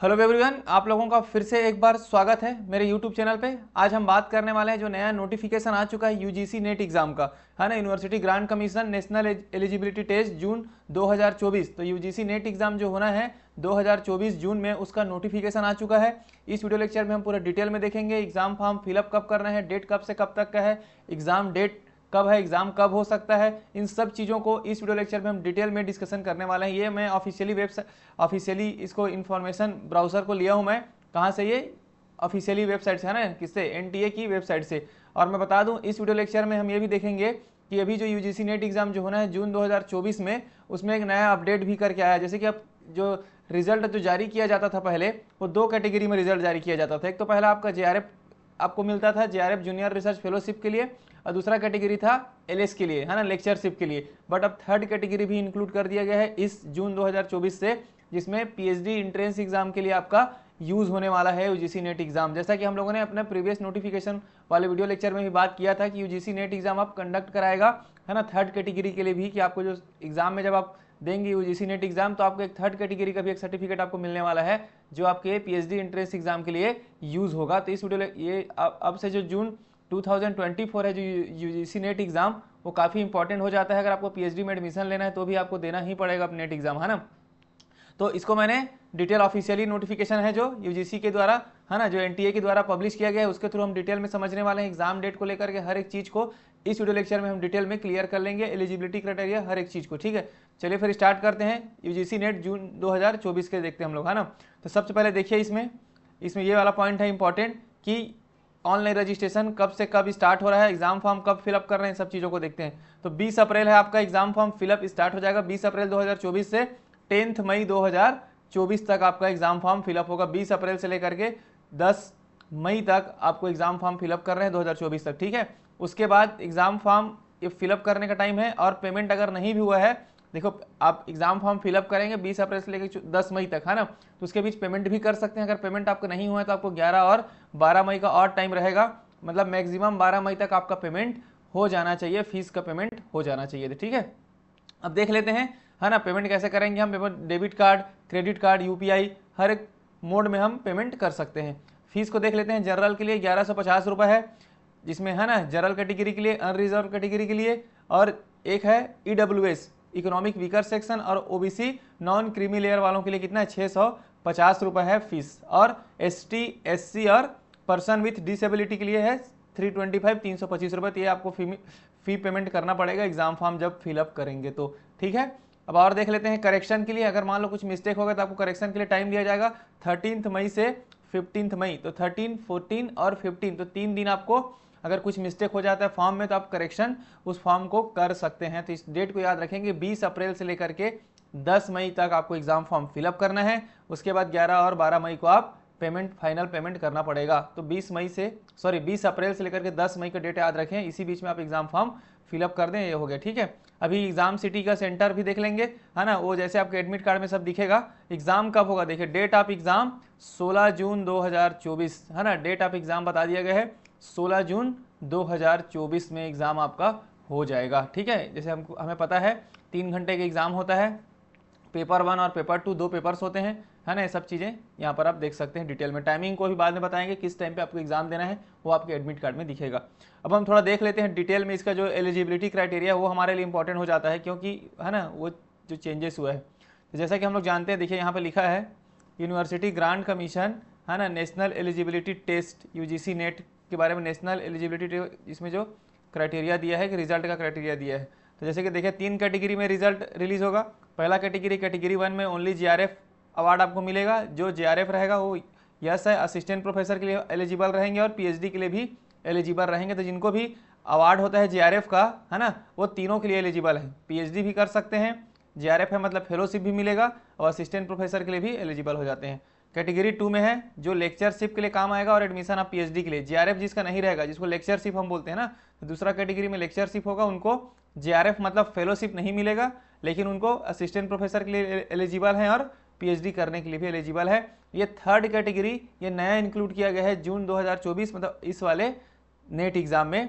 Hello everyone, आप लोगों का फिर से एक बार स्वागत है मेरे यूट्यूब चैनल पे। आज हम बात करने वाले हैं जो नया नोटिफिकेशन आ चुका है यूजीसी नेट एग्जाम का, है ना। University Grant Commission National eligibility Test June 2024। तो यूजीसी नेट एग्जाम जो होना है 2024 जून में, उसका नोटिफिकेशन आ चुका है। इस वीडियो लेक्चर में हम पूरा डिटेल में देखेंगे एग्जाम फॉर्म फिलअप कब करना है, डेट कब से कब तक का है, एग्जाम डेट कब है, एग्जाम कब हो सकता है, इन सब चीज़ों को इस वीडियो लेक्चर में हम डिटेल में डिस्कशन करने वाले हैं। ये मैं ऑफिशियली इसको इन्फॉर्मेशन ब्राउज़र को लिया हूँ। मैं कहाँ से? ये ऑफिशियली वेबसाइट से, है ना, किससे? एनटीए की वेबसाइट से। और मैं बता दूँ, इस वीडियो लेक्चर में हम ये भी देखेंगे कि अभी जो यूजीसी नेट एग्जाम जो होना है जून 2024 में, उसमें एक नया अपडेट भी करके आया है। जैसे कि अब जो रिजल्ट जो जारी किया जाता था पहले, वो दो कैटेगरी में रिजल्ट जारी किया जाता था। एक तो पहला आपका जेआरएफ आपको मिलता था, जेआरएफ जूनियर रिसर्च फेलोशिप के लिए, और दूसरा कैटेगरी था एलएस के लिए, है ना, लेक्चरशिप के लिए। बट अब थर्ड कैटेगरी भी इंक्लूड कर दिया गया है इस जून 2024 से, जिसमें पीएचडी एंट्रेंस एग्जाम के लिए आपका यूज होने वाला है यूजीसी नेट एग्जाम। जैसा कि हम लोगों ने अपने प्रीवियस नोटिफिकेशन वाले वीडियो लेक्चर में भी बात किया था कि यूजीसी नेट एग्जाम आप कंडक्ट कराएगा, है ना, थर्ड कैटेगरी के लिए भी, कि आपको जो एग्जाम में जब आप देंगे यूजीसी नेट एग्जाम, तो आपको एक थर्ड कैटेगरी का भी एक सर्टिफिकेट आपको मिलने वाला है, जो आपके पीएचडी एंट्रेंस एग्जाम के लिए यूज होगा। तो इस वीडियो ये अब से जो जून 2024 है जो यूजीसी नेट एग्जाम, वो काफ़ी इंपॉर्टेंट हो जाता है। अगर आपको पीएचडी में एडमिशन लेना है तो भी आपको देना ही पड़ेगा नेट एग्जाम, है ना। तो इसको मैंने डिटेल ऑफिशियली नोटिफिकेशन है जो यूजीसी के द्वारा, है ना, जो एनटीए के द्वारा पब्लिश किया गया है, उसके थ्रू हम डिटेल में समझने वाले हैं। एग्जाम डेट को लेकर के हर एक चीज़ को इस वीडियो लेक्चर में हम डिटेल में क्लियर कर लेंगे, एलिजिबिलिटी क्राइटेरिया हर एक चीज़ को। ठीक है, चलिए फिर स्टार्ट करते हैं। यूजीसी नेट जून 2024 के देखते हैं हम लोग, है ना। तो सबसे पहले देखिए इसमें ये वाला पॉइंट है इंपॉर्टेंट कि ऑनलाइन रजिस्ट्रेशन कब से कब स्टार्ट हो रहा है, एग्जाम फॉर्म कब फिलअप कर रहे हैं, सब चीज़ों को देखते हैं। तो 20 अप्रैल है आपका एग्जाम फॉर्म फिलअप स्टार्ट हो जाएगा। 20 अप्रैल 2024 से 10 मई 2024 तक आपका एग्जाम फॉर्म फिलअप होगा। 20 अप्रैल से लेकर के 10 मई तक आपको एग्जाम फॉर्म फिलअप कर रहे हैं 2024 तक। ठीक है, उसके बाद एग्जाम फॉर्म ये फिलअप करने का टाइम है, और पेमेंट अगर नहीं भी हुआ है, देखो आप एग्जाम फॉर्म फिलअप करेंगे 20 अप्रैल से लेकर 10 मई तक, है ना, तो उसके बीच पेमेंट भी कर सकते हैं। अगर पेमेंट आपका नहीं हुआ है तो आपको 11 और 12 मई का और टाइम रहेगा, मतलब मैक्सिमम 12 मई तक आपका पेमेंट हो जाना चाहिए, फीस का पेमेंट हो जाना चाहिए। ठीक है, अब देख लेते हैं, है ना, पेमेंट कैसे करेंगे हम। Payment debit card, credit card, UPI, हर एक मोड में हम पेमेंट कर सकते हैं। फीस को देख लेते हैं। जनरल के लिए 1150 रुपये है, जिसमें, है ना, जनरल कैटेगरी के लिए, अनरिजर्व कैटेगरी के लिए, और एक है ईडब्ल्यूएस इकोनॉमिक वीकर सेक्शन, और ओबीसी नॉन क्रीमी लेयर वालों के लिए कितना है, 650 रुपये है फीस। और एसटी, एससी और पर्सन विथ डिसेबिलिटी के लिए है 325 325 रुपये। तो ये आपको फी पेमेंट करना पड़ेगा एग्जाम फॉर्म जब फिलअप करेंगे तो। ठीक है, अब और देख लेते हैं करेक्शन के लिए। अगर मान लो कुछ मिस्टेक होगा तो आपको करेक्शन के लिए टाइम दिया जाएगा 13 मई से 15 मई। तो 13, 14 और 15, तो 3 दिन आपको अगर कुछ मिस्टेक हो जाता है फॉर्म में तो आप करेक्शन उस फॉर्म को कर सकते हैं। तो इस डेट को याद रखेंगे, 20 अप्रैल से लेकर के 10 मई तक आपको एग्जाम फॉर्म फिलअप करना है। उसके बाद 11 और 12 मई को आप पेमेंट, फाइनल पेमेंट करना पड़ेगा। तो 20 अप्रैल से लेकर के 10 मई का डेट याद रखें, इसी बीच में आप एग्जाम फॉर्म फिलअप कर दें, ये हो गया। ठीक है, अभी एग्जाम सिटी का सेंटर भी देख लेंगे, है ना, वो जैसे आपके एडमिट कार्ड में सब दिखेगा। एग्जाम कब होगा, देखिए डेट ऑफ एग्जाम 16 जून 2024, है ना, डेट ऑफ एग्जाम बता दिया गया है 16 जून 2024 में एग्जाम आपका हो जाएगा। ठीक है, जैसे हमें पता है 3 घंटे का एग्जाम होता है, पेपर 1 और पेपर 2 दो पेपर्स होते हैं, है ना। ये सब चीज़ें यहाँ पर आप देख सकते हैं डिटेल में। टाइमिंग को भी बाद में बताएंगे किस टाइम पे आपको एग्जाम देना है, वो आपके एडमिट कार्ड में दिखेगा। अब हम थोड़ा देख लेते हैं डिटेल में इसका जो एलिजिबिलिटी क्राइटेरिया वो हमारे लिए इंपॉर्टेंट हो जाता है, क्योंकि, है ना, वो जो चेंजेस हुआ है। तो जैसा कि हम लोग जानते हैं, देखिए यहाँ पर लिखा है यूनिवर्सिटी ग्रांट कमीशन, है ना, national eligibility test UGC NET के बारे में, नेशनल एलिजिबिलिटी, इसमें जो क्राइटेरिया दिया है कि रिजल्ट का क्राइटेरिया दिया है। तो जैसे कि देखिए 3 कैटेगरी में रिजल्ट रिलीज होगा। पहला कैटेगरी 1 में ओनली जीआरएफ अवार्ड आपको मिलेगा। जो जीआरएफ रहेगा वो यस है, असिस्टेंट प्रोफेसर के लिए एलिजिबल रहेंगे और पीएचडी के लिए भी एलिजिबल रहेंगे। तो जिनको भी अवार्ड होता है जीआरएफ का, है ना, वो तीनों के लिए एलिजिबल है। पीएचडी भी कर सकते हैं, जीआरएफ है मतलब फेलोशिप भी मिलेगा, और असिस्टेंट प्रोफेसर के लिए भी एलिजिबल हो जाते हैं। कैटेगरी 2 में है जो लेक्चरशिप के लिए काम आएगा और एडमिशन आप पीएचडी के लिए। जीआरएफ जिसका नहीं रहेगा, जिसको लेक्चरशिप हम बोलते हैं ना, तो दूसरा कैटेगरी में लेक्चरशिप होगा, उनको जीआरएफ मतलब फेलोशिप नहीं मिलेगा, लेकिन उनको असिस्टेंट प्रोफेसर के लिए एलिजिबल हैं और पीएचडी करने के लिए भी एलिजिबल है। ये थर्ड कैटेगरी, ये नया इंक्लूड किया गया है जून 2024, मतलब इस वाले नेट एग्जाम में,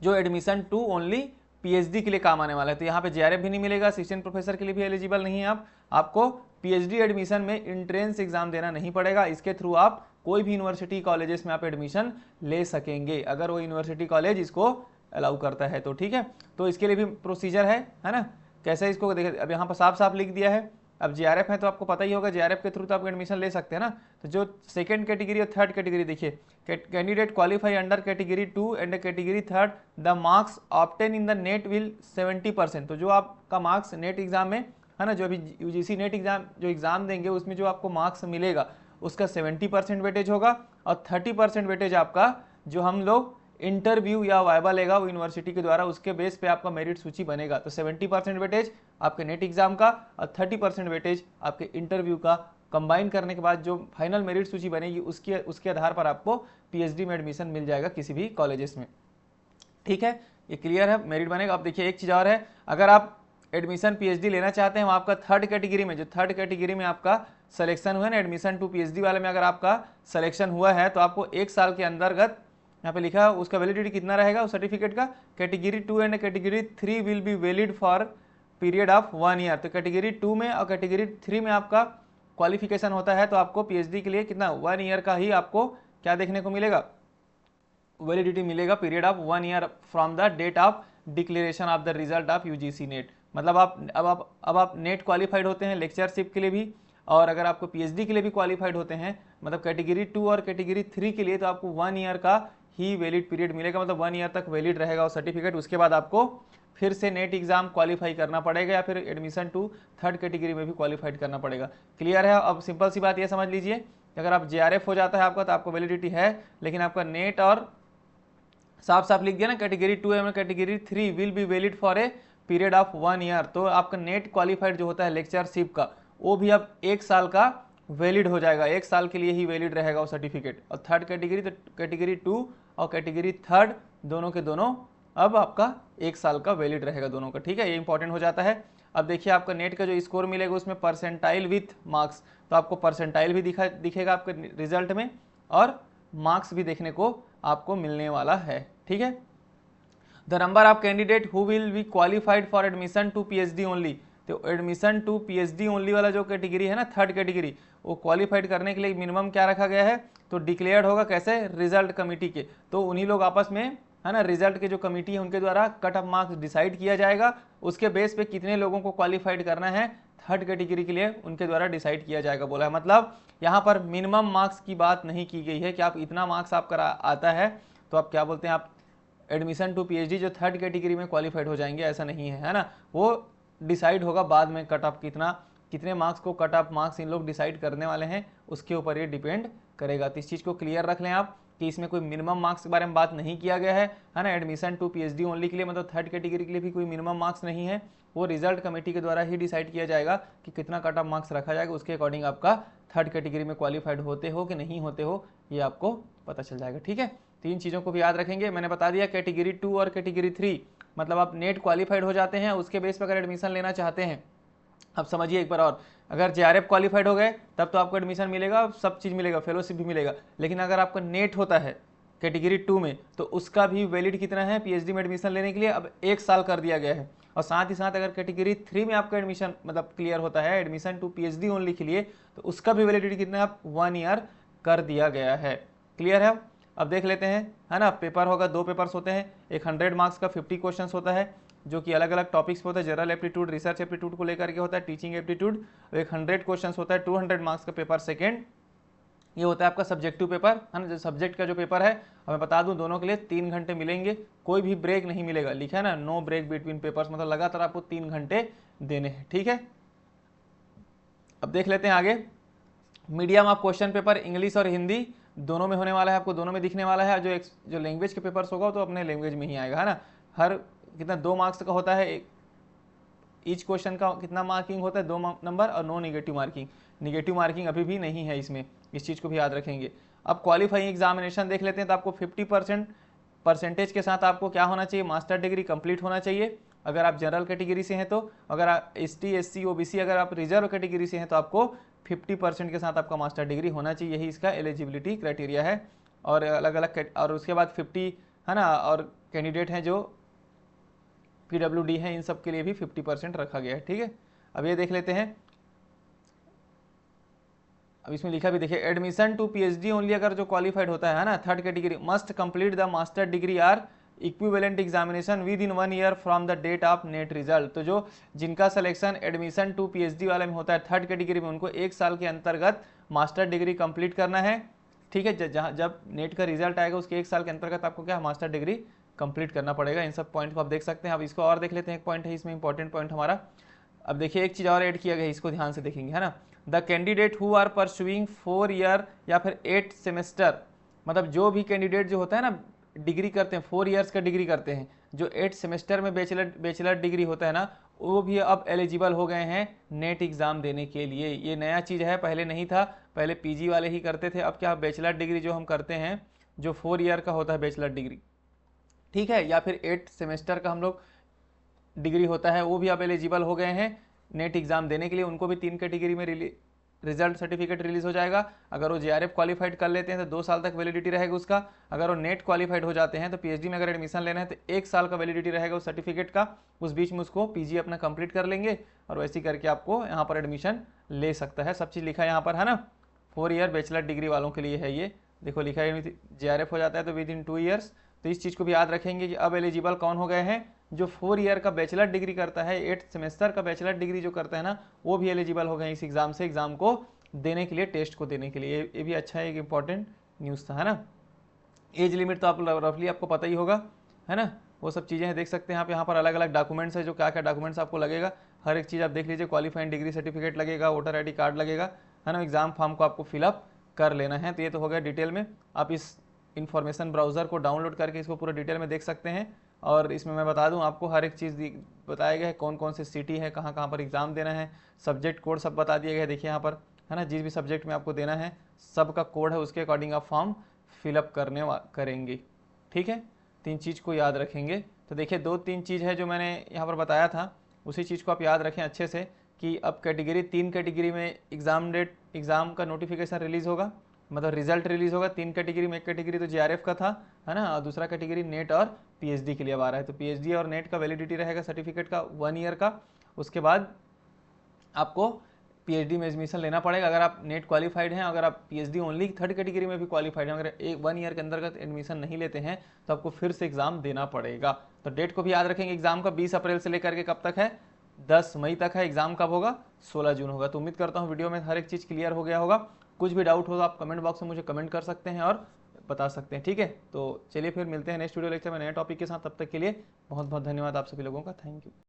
जो एडमिशन टू ओनली पीएचडी के लिए काम आने वाला है। तो यहाँ पे जेआरएफ भी नहीं मिलेगा, असिस्टेंट प्रोफेसर के लिए भी एलिजिबल नहीं है आपको पीएचडी एडमिशन में इंट्रेंस एग्जाम देना नहीं पड़ेगा, इसके थ्रू आप कोई भी यूनिवर्सिटी कॉलेजेस में आप एडमिशन ले सकेंगे अगर वो यूनिवर्सिटी कॉलेज इसको अलाउ करता है तो, ठीक है। तो इसके लिए भी प्रोसीजर है ना, कैसे इसको देखिए, अब यहाँ पर साफ साफ लिख दिया है। अब जीआरएफ है तो आपको पता ही होगा, जीआरएफ के थ्रू तो आप एडमिशन ले सकते हैं ना। तो जो सेकंड कैटेगरी और थर्ड कैटेगरी देखिए, candidate qualify under category 2 and category 3 the marks obtain in the net will 70%। तो जो आपका मार्क्स नेट एग्जाम में है ना, जो अभी यूजीसी नेट एग्जाम जो एग्जाम देंगे उसमें जो आपको मार्क्स मिलेगा उसका 70% वेटेज होगा, और 30% वेटेज आपका जो हम लोग इंटरव्यू या वाइवा लेगा वो यूनिवर्सिटी के द्वारा, उसके बेस पे आपका मेरिट सूची बनेगा। तो 70% वेटेज आपके नेट एग्जाम का और 30% वेटेज आपके इंटरव्यू का कंबाइन करने के बाद जो फाइनल मेरिट सूची बनेगी उसके आधार पर आपको पीएचडी में एडमिशन मिल जाएगा किसी भी कॉलेजेस में, ठीक है। ये क्लियर है, मेरिट बनेगा। अब देखिए एक चीज़ और है, अगर आप एडमिशन पीएचडी लेना चाहते हैं, वो आपका थर्ड कैटेगरी में, जो थर्ड कैटेगरी में आपका सिलेक्शन हुआ है ना, एडमिशन टू पीएचडी वाले में अगर आपका सिलेक्शन हुआ है तो आपको 1 साल के अंतर्गत यहाँ पे लिखा है उसका वैलिडिटी कितना रहेगा उस सर्टिफिकेट का, category 2 and category 3 will be valid for period of 1 year. तो कैटेगरी 2 में और कैटेगरी 3 में आपका क्वालिफिकेशन होता है तो आपको पीएचडी के लिए कितना 1 ईयर का ही आपको क्या देखने को मिलेगा, वैलिडिटी मिलेगा, period of 1 year from the date of declaration of the result of UGC NET. मतलब अब आप नेट क्वालिफाइड होते हैं लेक्चरशिप के लिए भी, और अगर आपको पीएचडी के लिए भी क्वालिफाइड होते हैं, मतलब कैटेगरी 2 और कैटेगरी 3 के लिए, तो आपको 1 ईयर का ही वैलिड पीरियड मिलेगा, मतलब 1 ईयर तक वैलिड रहेगा वो सर्टिफिकेट। उसके बाद आपको फिर से नेट एग्जाम क्वालिफाई करना पड़ेगा या फिर एडमिशन टू थर्ड कैटेगरी में भी क्वालिफाइड करना पड़ेगा। क्लियर है। अब सिंपल सी बात ये समझ लीजिए कि अगर आप जेआरएफ हो जाता है आपका तो आपको वैलिडिटी है, लेकिन आपका नेट और साफ साफ लिख दिया ना, category 2 and category 3 will be valid for a period of 1 year. तो आपका नेट क्वालिफाइड जो होता है लेक्चरशिप का, वो भी अब 1 साल का वैलिड हो जाएगा, 1 साल के लिए ही वैलिड रहेगा वो सर्टिफिकेट। और थर्ड कैटेगरी, तो कैटेगरी 2 और कैटेगरी 3 दोनों के दोनों अब आपका 1 साल का वैलिड रहेगा दोनों का, ठीक है। ये इंपॉर्टेंट हो जाता है। अब देखिए आपका नेट का जो स्कोर मिलेगा उसमें परसेंटाइल विथ मार्क्स, तो आपको परसेंटाइल भी दिखेगा आपके रिजल्ट में और मार्क्स भी देखने को आपको मिलने वाला है, ठीक है। The number of candidate who will be qualified for admission to PhD only, तो एडमिशन टू पीएचडी ओनली वाला जो कैटेगरी है ना, थर्ड कैटेगरी, वो क्वालिफाइड करने के लिए मिनिमम क्या रखा गया है, तो डिक्लेयर्ड होगा कैसे, रिजल्ट कमेटी के। तो उन्हीं लोग आपस में है ना, रिजल्ट के जो कमेटी है उनके द्वारा कट ऑफ मार्क्स डिसाइड किया जाएगा, उसके बेस पे कितने लोगों को क्वालिफाइड करना है थर्ड कैटेगरी के लिए उनके द्वारा डिसाइड किया जाएगा बोला है। मतलब यहाँ पर मिनिमम मार्क्स की बात नहीं की गई है कि आप इतना मार्क्स आपका आता है तो आप क्या बोलते हैं, आप एडमिशन टू पीएचडी जो थर्ड कैटेगरी में क्वालिफाइड हो जाएंगे, ऐसा नहीं है ना। वो डिसाइड होगा बाद में, कट ऑफ कितने मार्क्स को कट ऑफ मार्क्स इन लोग डिसाइड करने वाले हैं उसके ऊपर ये डिपेंड करेगा। तो इस चीज़ को क्लियर रख लें आप कि इसमें कोई मिनिमम मार्क्स के बारे में बात नहीं किया गया है ना। एडमिशन टू पीएचडी ओनली के लिए, मतलब थर्ड कैटेगरी के लिए भी कोई मिनिमम मार्क्स नहीं है, वो रिजल्ट कमेटी के द्वारा ही डिसाइड किया जाएगा कि कितना कट ऑफ मार्क्स रखा जाएगा, उसके अकॉर्डिंग आपका थर्ड कैटेगरी में क्वालिफाइड होते हो कि नहीं होते हो ये आपको पता चल जाएगा, ठीक है। तीन चीज़ों को भी याद रखेंगे। मैंने बता दिया कैटेगरी 2 और कैटेगरी 3, मतलब आप नेट क्वालिफाइड हो जाते हैं, उसके बेस पर अगर एडमिशन लेना चाहते हैं। अब समझिए एक बार और, अगर जेआरएफ क्वालिफाइड हो गए तब तो आपको एडमिशन मिलेगा, सब चीज़ मिलेगा, फेलोशिप भी मिलेगा। लेकिन अगर आपका नेट होता है कैटेगरी 2 में तो उसका भी वैलिड कितना है पीएचडी में एडमिशन लेने के लिए, अब 1 साल कर दिया गया है। और साथ ही साथ अगर कैटेगरी 3 में आपका एडमिशन मतलब क्लियर होता है एडमिशन टू पीएचडी ओनली के लिए, तो उसका भी वैलिडिटी कितना है, 1 ईयर कर दिया गया है। क्लियर है। अब देख लेते हैं, है ना। पेपर होगा, 2 पेपर्स होते हैं, एक 100 मार्क्स का 50 क्वेश्चन होता है जो कि अलग अलग टॉपिक्स पे होता है। जनरल एप्टीट्यूड, रिसर्च एप्टीट्यूड को लेकर के होता है, टीचिंग एप्टीट्यूड। एक 100 क्वेश्चन होता है, 200 मार्क्स का पेपर सेकेंड। ये होता है आपका सब्जेक्टिव पेपर, है ना। जो सब्जेक्ट का जो पेपर है, मैं बता दूं दोनों के लिए 3 घंटे मिलेंगे, कोई भी ब्रेक नहीं मिलेगा। लिखा है ना, नो ब्रेक बिटवीन पेपर्स, मतलब लगातार आपको 3 घंटे देने हैं, ठीक है। अब देख लेते हैं आगे। Medium of question paper English और हिंदी दोनों में होने वाला है, आपको दोनों में दिखने वाला है। जो लैंग्वेज के पेपर्स होगा तो अपने लैंग्वेज में ही आएगा, है ना। हर कितना 2 मार्क्स का होता है, ईच क्वेश्चन का कितना मार्किंग होता है, 2 नंबर, और no negative marking. Negative marking अभी भी नहीं है इसमें, इस चीज़ को भी याद रखेंगे। अब क्वालिफाइंग एग्जामिनेशन देख लेते हैं, तो आपको 50% परसेंटेज के साथ आपको क्या होना चाहिए, मास्टर डिग्री कंप्लीट होना चाहिए अगर आप जनरल कैटेगरी से हैं तो। अगर आप एसटी, एससी, ओबीसी, अगर आप रिजर्व कैटेगरी से हैं तो आपको 50% के साथ आपका मास्टर डिग्री होना चाहिए, यही इसका एलिजिबिलिटी क्राइटेरिया है। और अलग अलग, और उसके बाद 50, है ना। और कैंडिडेट हैं जो पीडब्ल्यूडी हैं, इन सब के लिए भी 50% रखा गया है, ठीक है। अब ये देख लेते हैं अब इसमें लिखा भी देखिए, एडमिशन टू पीएचडी ओनली अगर जो क्वालिफाइड होता है ना, third category must complete the master degree or equivalent examination within 1 year from the date of NET result. तो जो जिनका सिलेक्शन एडमिशन टू पीएचडी वाले में होता है थर्ड कैटेगरी में, उनको 1 साल के अंतर्गत मास्टर डिग्री कंप्लीट करना है। ठीक है, जब नेट का रिजल्ट आएगा उसके 1 साल के अंतर्गत आपको क्या मास्टर डिग्री कंप्लीट करना पड़ेगा। इन सब पॉइंट को आप देख सकते हैं। अब इसको और देख लेते हैं, एक पॉइंट है इसमें इंपॉर्टेंट पॉइंट हमारा। अब देखिए एक चीज़ और ऐड किया गया है, इसको ध्यान से देखेंगे, है ना। The candidate who are pursuing 4 year या फिर 8 सेमेस्टर, मतलब जो भी कैंडिडेट जो होता है ना डिग्री करते हैं, 4 ईयर्स का डिग्री करते हैं, जो 8 सेमेस्टर में बैचलर डिग्री होता है ना, वो भी अब एलिजिबल हो गए हैं नेट एग्ज़ाम देने के लिए। ये नया चीज़ है, पहले नहीं था, पहले पीजी वाले ही करते थे। अब क्या बैचलर डिग्री जो हम करते हैं, जो 4 ईयर का होता है बैचलर डिग्री, ठीक है, या फिर 8 सेमेस्टर का हम लोग डिग्री होता है, वो भी अब एलिजिबल हो गए हैं नेट एग्ज़ाम देने के लिए। उनको भी 3 कैटेगरी में रिजल्ट सर्टिफिकेट रिलीज हो जाएगा। अगर वो जेआरएफ क्वालिफाइड कर लेते हैं तो 2 साल तक वैलिडिटी रहेगा उसका। अगर वो नेट क्वालिफाइड हो जाते हैं तो पीएचडी में अगर एडमिशन लेना है तो 1 साल का वैलिडिटी रहेगा उस सर्टिफिकेट का। उस बीच में उसको पीजी अपना कंप्लीट कर लेंगे और वैसे करके आपको यहाँ पर एडमिशन ले सकता है। सब चीज़ लिखा है यहाँ पर, है ना। 4 ईयर बैचलर डिग्री वालों के लिए है ये, देखो लिखा है। जेआरएफ हो जाता है तो विद इन 2 ईयर्स। तो इस चीज़ को भी याद रखेंगे कि अब एलिजिबल कौन हो गए हैं, जो 4 ईयर का बैचलर डिग्री करता है, 8 सेमेस्टर का बैचलर डिग्री जो करता है ना, वो भी एलिजिबल हो गए इस एग्ज़ाम से, एग्ज़ाम को देने के लिए, टेस्ट को देने के लिए। ये भी अच्छा है, एक इंपॉर्टेंट न्यूज़ था, है ना। एज लिमिट तो आप रफली आपको पता ही होगा, है ना। वो सब चीज़ें हैं, देख सकते हैं आप यहाँ पर अलग अलग डॉक्यूमेंट्स है, जो क्या क्या डॉक्यूमेंट्स आपको लगेगा, हर एक चीज़ आप देख लीजिए। क्वालिफाइंग डिग्री सर्टिफिकेट लगेगा, वोटर आईडी कार्ड लगेगा, है ना। एग्ज़ाम फॉर्म को आपको फिलअप कर लेना है। तो ये तो हो गया डिटेल में। आप इस इन्फॉर्मेशन ब्राउज़र को डाउनलोड करके इसको पूरा डिटेल में देख सकते हैं। और इसमें मैं बता दूं आपको हर एक चीज़ बताया गया है, कौन कौन से सिटी है, कहाँ कहाँ पर एग्ज़ाम देना है, सब्जेक्ट कोड सब बता दिया गया है। देखिए यहाँ पर, है ना, जिस भी सब्जेक्ट में आपको देना है सबका कोड है, उसके अकॉर्डिंग आप फॉर्म फिलअप करेंगे। ठीक है, 3 चीज़ को याद रखेंगे। तो देखिए 2-3 चीज़ है जो मैंने यहाँ पर बताया था, उसी चीज़ को आप याद रखें अच्छे से कि अब कैटेगरी 3 कैटेगरी में एग्ज़ाम का नोटिफिकेशन रिलीज़ होगा, मतलब रिजल्ट रिलीज़ होगा 3 कैटेगरी में। एक कैटेगरी तो जेआरएफ का था, है ना, और दूसरा कैटेगरी नेट और पीएचडी के लिए अब आ रहा है। तो पीएचडी और नेट का वैलिडिटी रहेगा सर्टिफिकेट का 1 ईयर का। उसके बाद आपको पीएचडी में एडमिशन लेना पड़ेगा अगर आप नेट क्वालिफाइड हैं। अगर आप पीएचडी ओनली थर्ड कैटेगरी में भी क्वालिफाइड हैं, अगर 1 ईयर के अंतर्गत एडमिशन नहीं लेते हैं तो आपको फिर से एग्ज़ाम देना पड़ेगा। तो डेट को भी याद रखेंगे, एग्ज़ाम का 20 अप्रैल से लेकर के कब तक है, 10 मई तक है। एग्ज़ाम कब होगा, 16 जून होगा। तो उम्मीद करता हूँ वीडियो में हर एक चीज़ क्लियर हो गया होगा। कुछ भी डाउट हो तो आप कमेंट बॉक्स में मुझे कमेंट कर सकते हैं और बता सकते हैं। ठीक है, तो चलिए फिर मिलते हैं नेक्स्ट वीडियो लेक्चर में नए टॉपिक के साथ। तब तक के लिए बहुत बहुत धन्यवाद आप सभी लोगों का, थैंक यू।